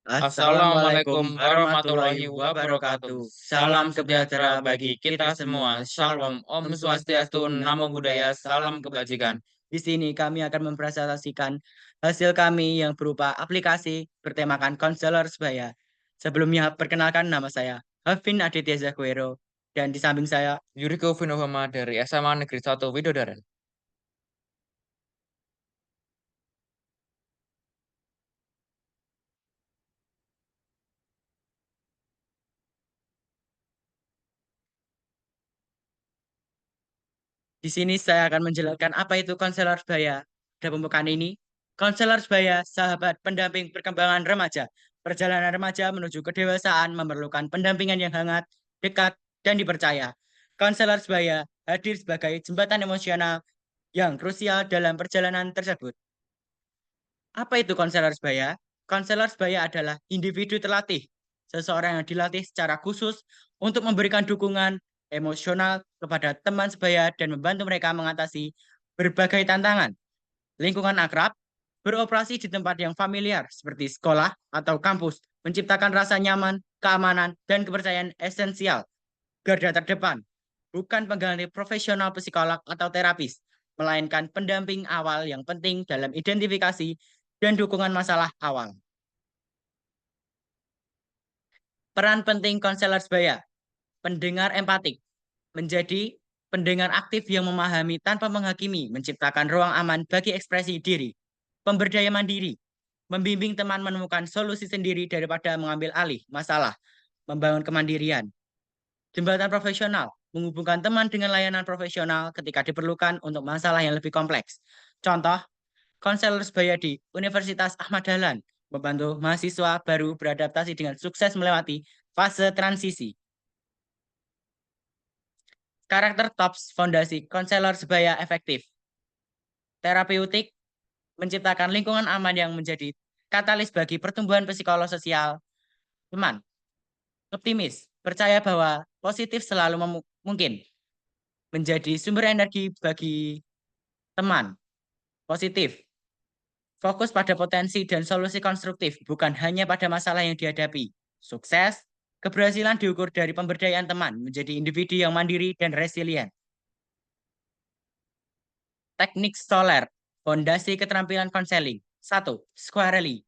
Assalamualaikum warahmatullahi wabarakatuh. Salam sejahtera bagi kita semua. Shalom, Om Swastiastu, Namo Buddhaya, salam kebajikan. Di sini kami akan mempresentasikan hasil kami yang berupa aplikasi bertemakan konselor sebaya. Sebelumnya, perkenalkan nama saya Hafin Aditya Zakwero, dan di samping saya, Yuriko Vinohama dari SMA Negeri 1 Widodaren. di sini saya akan menjelaskan apa itu konselor sebaya. Pada pembukaan ini, konselor sebaya, sahabat pendamping perkembangan remaja. Perjalanan remaja menuju kedewasaan memerlukan pendampingan yang hangat, dekat, dan dipercaya. Konselor sebaya hadir sebagai jembatan emosional yang krusial dalam perjalanan tersebut. Apa itu konselor sebaya? Konselor sebaya adalah individu terlatih, seseorang yang dilatih secara khusus untuk memberikan dukungan emosional kepada teman sebaya dan membantu mereka mengatasi berbagai tantangan. Lingkungan akrab, beroperasi di tempat yang familiar seperti sekolah atau kampus, menciptakan rasa nyaman, keamanan, dan kepercayaan esensial. Garda terdepan, bukan pengganti profesional psikolog atau terapis, melainkan pendamping awal yang penting dalam identifikasi dan dukungan masalah awal. Peran penting konselor sebaya, pendengar empatik, menjadi pendengar aktif yang memahami tanpa menghakimi, menciptakan ruang aman bagi ekspresi diri, pemberdaya mandiri, membimbing teman menemukan solusi sendiri daripada mengambil alih masalah, membangun kemandirian. Jembatan profesional, menghubungkan teman dengan layanan profesional ketika diperlukan untuk masalah yang lebih kompleks. Contoh, konselor sebaya di Universitas Ahmad Dahlan membantu mahasiswa baru beradaptasi dengan sukses melewati fase transisi. Karakter TOPS Fondasi Konselor Sebaya Efektif. Terapeutik, menciptakan lingkungan aman yang menjadi katalis bagi pertumbuhan psikolog sosial teman. Optimis, percaya bahwa positif selalu mungkin menjadi sumber energi bagi teman. Positif, fokus pada potensi dan solusi konstruktif, bukan hanya pada masalah yang dihadapi. Sukses, keberhasilan diukur dari pemberdayaan teman, menjadi individu yang mandiri dan resilient. Teknik Soler, fondasi keterampilan konseling. 1. Squarely,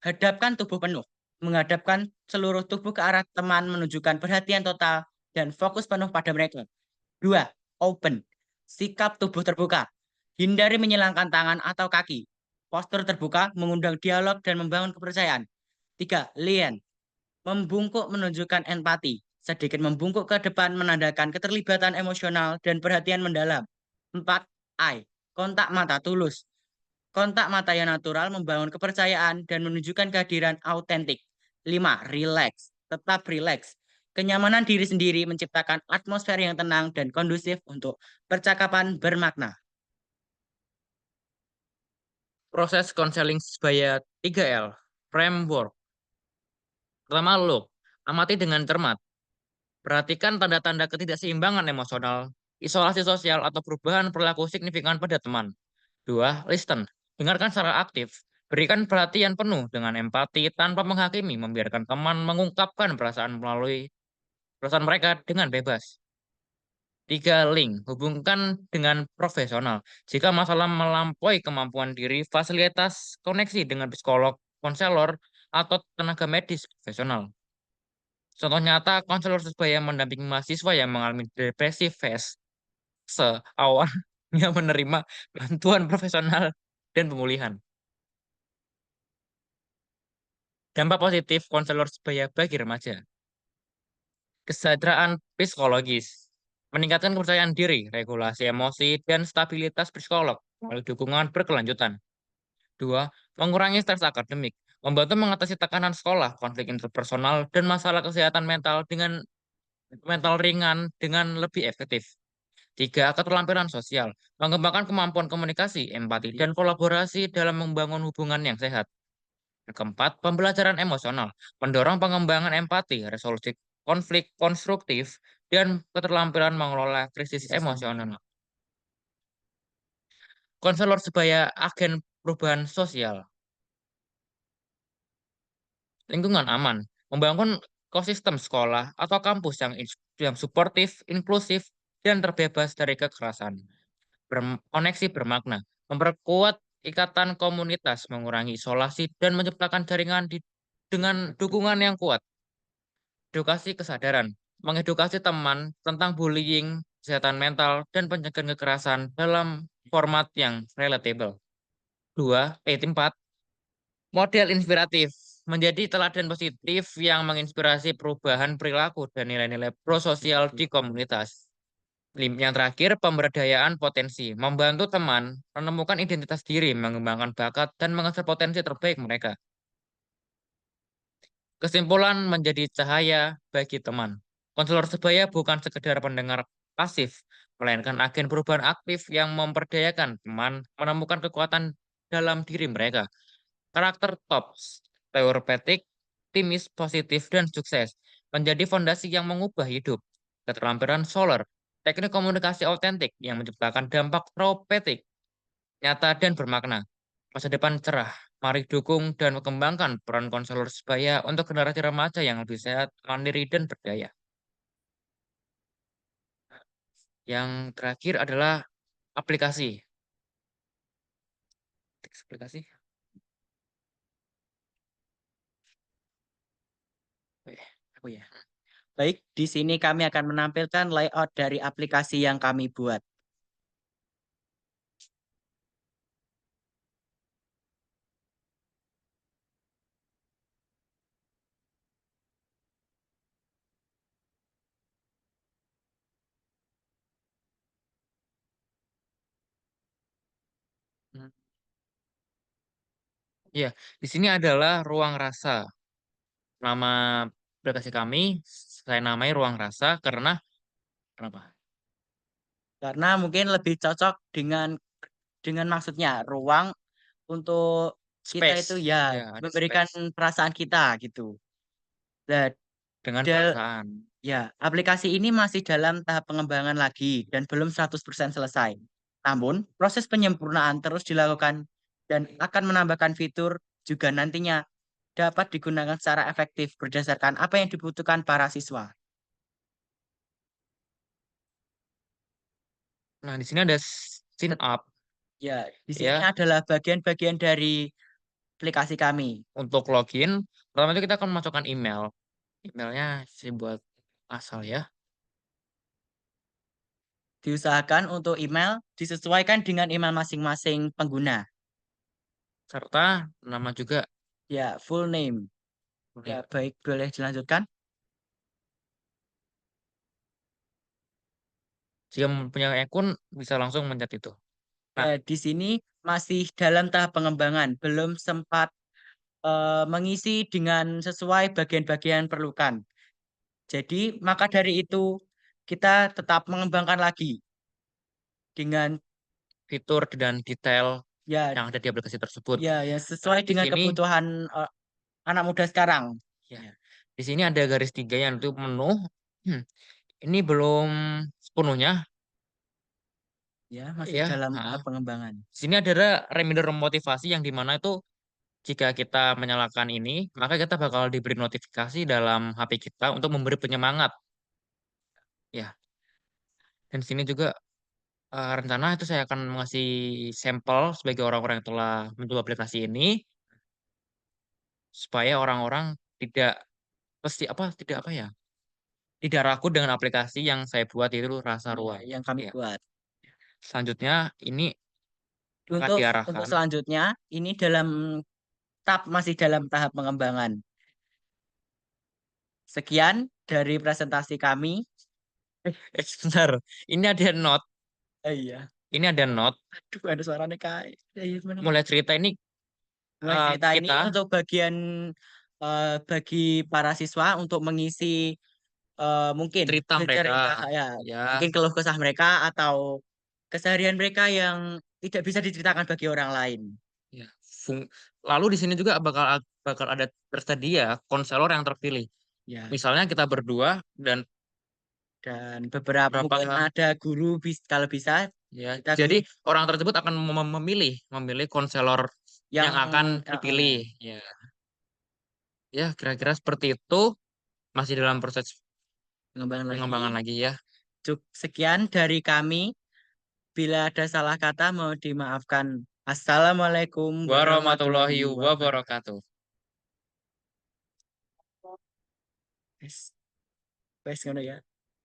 hadapkan tubuh penuh. Menghadapkan seluruh tubuh ke arah teman menunjukkan perhatian total dan fokus penuh pada mereka. 2. Open, sikap tubuh terbuka. Hindari menyilangkan tangan atau kaki. Postur terbuka mengundang dialog dan membangun kepercayaan. 3. Lean, membungkuk menunjukkan empati. Sedikit membungkuk ke depan menandakan keterlibatan emosional dan perhatian mendalam. 4. Eye, kontak mata tulus. Kontak mata yang natural membangun kepercayaan dan menunjukkan kehadiran autentik. 5. Relax, tetap relax. Kenyamanan diri sendiri menciptakan atmosfer yang tenang dan kondusif untuk percakapan bermakna. Proses konseling sebaya 3L, framework. Pertama, look, amati dengan cermat. Perhatikan tanda-tanda ketidakseimbangan emosional, isolasi sosial, atau perubahan perilaku signifikan pada teman. 2. Listen, dengarkan secara aktif. Berikan perhatian penuh dengan empati tanpa menghakimi, membiarkan teman mengungkapkan perasaan melalui perasaan mereka dengan bebas. 3. Link, hubungkan dengan profesional. Jika masalah melampaui kemampuan diri, fasilitas koneksi dengan psikolog, konselor, atau tenaga medis profesional. Contoh nyata, konselor sebaya mendampingi mahasiswa yang mengalami depresi fase awalnya menerima bantuan profesional dan pemulihan. Dampak positif konselor sebaya bagi remaja. Kesejahteraan psikologis. Meningkatkan kepercayaan diri, regulasi emosi, dan stabilitas psikolog melalui dukungan berkelanjutan. 2. Mengurangi stres akademik. Membantu mengatasi tekanan sekolah, konflik interpersonal, dan masalah kesehatan mental ringan dengan lebih efektif. 3. Keterampilan sosial. Mengembangkan kemampuan komunikasi, empati, dan kolaborasi dalam membangun hubungan yang sehat. Keempat, pembelajaran emosional, mendorong pengembangan empati, resolusi konflik konstruktif, dan keterampilan mengelola krisis emosional. Konselor sebaya agen perubahan sosial. lingkungan aman, membangun ekosistem sekolah atau kampus yang suportif, inklusif, dan terbebas dari kekerasan. Koneksi bermakna, memperkuat ikatan komunitas, mengurangi isolasi, dan menciptakan dengan dukungan yang kuat. Edukasi kesadaran, mengedukasi teman tentang bullying, kesehatan mental, dan pencegahan kekerasan dalam format yang relatable. Empat, model inspiratif, menjadi teladan positif yang menginspirasi perubahan perilaku dan nilai-nilai prososial di komunitas. Yang terakhir, pemberdayaan potensi, membantu teman menemukan identitas diri, mengembangkan bakat, dan mengasah potensi terbaik mereka. Kesimpulan menjadi cahaya bagi teman. Konselor sebaya bukan sekedar pendengar pasif, melainkan agen perubahan aktif yang memperdayakan teman menemukan kekuatan dalam diri mereka. Karakter top, teoretik, optimis, positif, dan sukses menjadi fondasi yang mengubah hidup. Keterampilan solar, teknik komunikasi autentik yang menciptakan dampak terapeutik nyata dan bermakna. Masa depan cerah. Mari dukung dan kembangkan peran konselor sebaya untuk generasi remaja yang lebih sehat, mandiri, dan berdaya. Yang terakhir adalah aplikasi. Aplikasi. Apa ya? Baik, di sini kami akan menampilkan layout dari aplikasi yang kami buat. Hmm. Ya, di sini adalah ruang rasa. Nama aplikasi kami saya namai ruang rasa karena kenapa? Karena mungkin lebih cocok dengan maksudnya ruang untuk kita itu Space. ya Ya, ada memberikan space perasaan kita gitu. Dan dengan del- perasaan. ya, aplikasi ini masih dalam tahap pengembangan lagi dan belum 100% selesai. Namun, proses penyempurnaan terus dilakukan dan akan menambahkan fitur juga nantinya dapat digunakan secara efektif berdasarkan apa yang dibutuhkan para siswa. Nah, di sini ada sign up Ya, di sini ya adalah bagian-bagian dari aplikasi kami. untuk login. Pertama itu kita akan masukkan email. Emailnya saya buat asal ya. Diusahakan untuk email disesuaikan dengan email masing-masing pengguna. Serta nama juga. Ya, full name. Ya, Oke. baik, boleh dilanjutkan. Jika punya akun bisa langsung mencet itu. Nah, Ya, di sini masih dalam tahap pengembangan, belum sempat mengisi dengan sesuai bagian-bagian perlukan. Jadi, maka dari itu kita tetap mengembangkan lagi dengan fitur dan detail ya yang ada di aplikasi tersebut. ya Nah, sesuai di dengan sini kebutuhan anak muda sekarang. ya, Ya, di sini ada garis tiga yang itu menu. Hmm, ini belum sepenuhnya ya masih ya. dalam tahap Nah, pengembangan. di sini ada reminder motivasi yang dimana itu jika kita menyalakan ini, maka kita bakal diberi notifikasi dalam HP kita untuk memberi penyemangat. Ya, dan sini juga rencana itu saya akan mengasih sampel sebagai orang-orang yang telah mencoba aplikasi ini supaya orang-orang tidak tidak apa ya, tidak ragu dengan aplikasi yang saya buat itu Rasa Ya, Ruang. yang kami Ya, buat. selanjutnya ini akan Untuk diarahkan. selanjutnya ini masih dalam tahap pengembangan. Sekian dari presentasi kami. Sebentar, ini ada note, Iya. ini ada note. Aduh, ada suaranya kayak. Ya, iya, gimana, Mas? Mulai cerita ini Mulai cerita ini kita untuk bagi para siswa untuk mengisi mungkin cerita mereka, cerita ya ya. mungkin keluh kesah mereka atau keseharian mereka yang tidak bisa diceritakan bagi orang lain. Ya, lalu di sini juga bakal ada tersedia konselor yang terpilih. Ya, Misalnya kita berdua dan dan beberapa mungkin berapa ada guru kalau bisa ya. kita Jadi guru orang tersebut akan memilih konselor yang yang akan eh, dipilih. Ya. Ya, kira-kira seperti itu. Masih dalam proses Pengembangan pengembangan lagi. lagi ya. Sekian dari kami. Bila ada salah kata, mau dimaafkan. Assalamualaikum Warahmatullahi warahmatullahi wabarakatuh. wabarakatuh. Wes, wes ngono ya.